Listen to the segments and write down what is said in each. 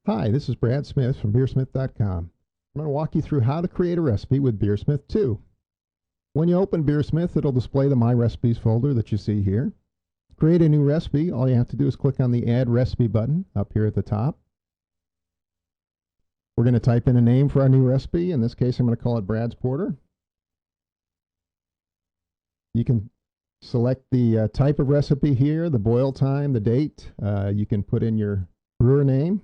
Hi, this is Brad Smith from BeerSmith.com. I'm going to walk you through how to create a recipe with BeerSmith 2. When you open BeerSmith, it'll display the My Recipes folder that you see here. To create a new recipe, all you have to do is click on the Add Recipe button up here at the top. We're going to type in a name for our new recipe. In this case, I'm going to call it Brad's Porter. You can select the type of recipe here, the boil time, the date. You can put in your brewer name,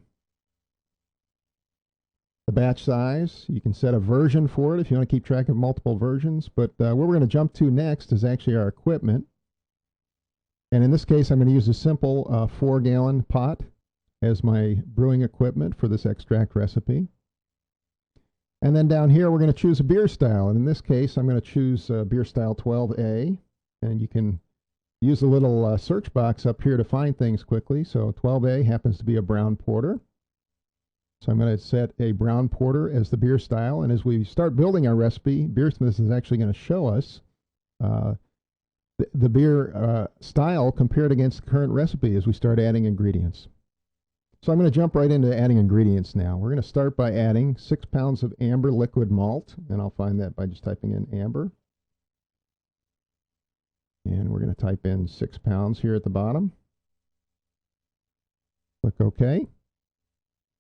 the batch size. You can set a version for it if you want to keep track of multiple versions. But where we're going to jump to next is actually our equipment. And in this case, I'm going to use a simple 4-gallon pot as my brewing equipment for this extract recipe. And then down here, we're going to choose a beer style. And in this case, I'm going to choose beer style 12A. And you can use the little search box up here to find things quickly. So 12A happens to be a brown porter. So I'm going to set a brown porter as the beer style. And as we start building our recipe, BeerSmith is actually going to show us the beer style compared against the current recipe as we start adding ingredients. So I'm going to jump right into adding ingredients now. We're going to start by adding 6 pounds of amber liquid malt. And I'll find that by just typing in amber. And we're going to type in 6 pounds here at the bottom. Click OK.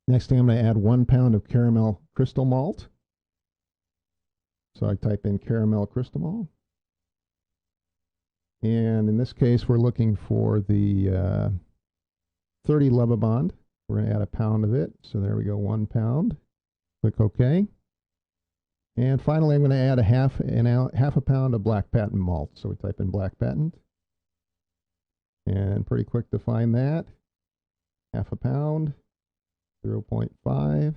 Next thing, I'm going to add 1 pound of caramel crystal malt. So I type in caramel crystal malt. And in this case, we're looking for the 30 Lovibond. We're going to add a pound of it. So there we go, 1 pound. Click OK. And finally, I'm going to add half a pound of black patent malt. So we type in black patent. And pretty quick to find that. Half a pound. 0.5,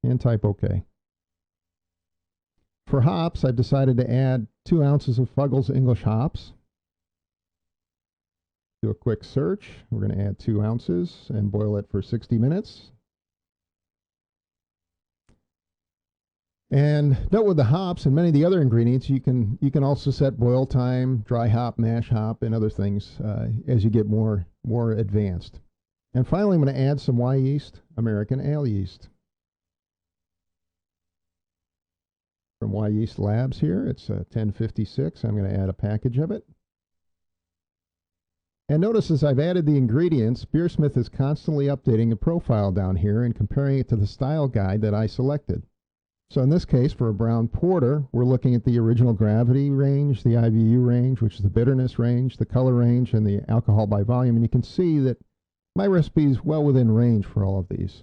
and type OK. For hops, I've decided to add 2 ounces of Fuggles English hops. Do a quick search. We're going to add 2 ounces and boil it for 60 minutes. And note with the hops and many of the other ingredients, you can also set boil time, dry hop, mash hop, and other things as you get more advanced. And finally, I'm going to add some Yeast American Ale yeast. From Yeast Labs here, it's 1056. I'm going to add a package of it. And notice as I've added the ingredients, BeerSmith is constantly updating the profile down here and comparing it to the style guide that I selected. So in this case, for a brown porter, we're looking at the original gravity range, the IBU range, which is the bitterness range, the color range, and the alcohol by volume. And you can see that my recipe is well within range for all of these.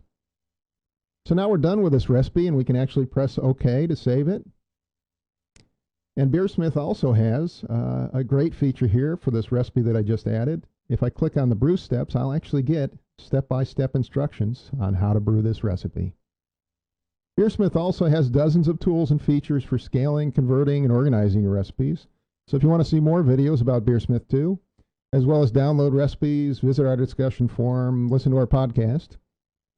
So now we're done with this recipe, and we can actually press OK to save it. And BeerSmith also has a great feature here for this recipe that I just added. If I click on the brew steps, I'll actually get step-by-step instructions on how to brew this recipe. BeerSmith also has dozens of tools and features for scaling, converting, and organizing your recipes. So if you want to see more videos about BeerSmith 2, as well as download recipes, visit our discussion forum, listen to our podcast,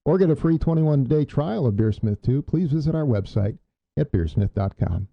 or get a free 21-day trial of BeerSmith 2, please visit our website at BeerSmith.com.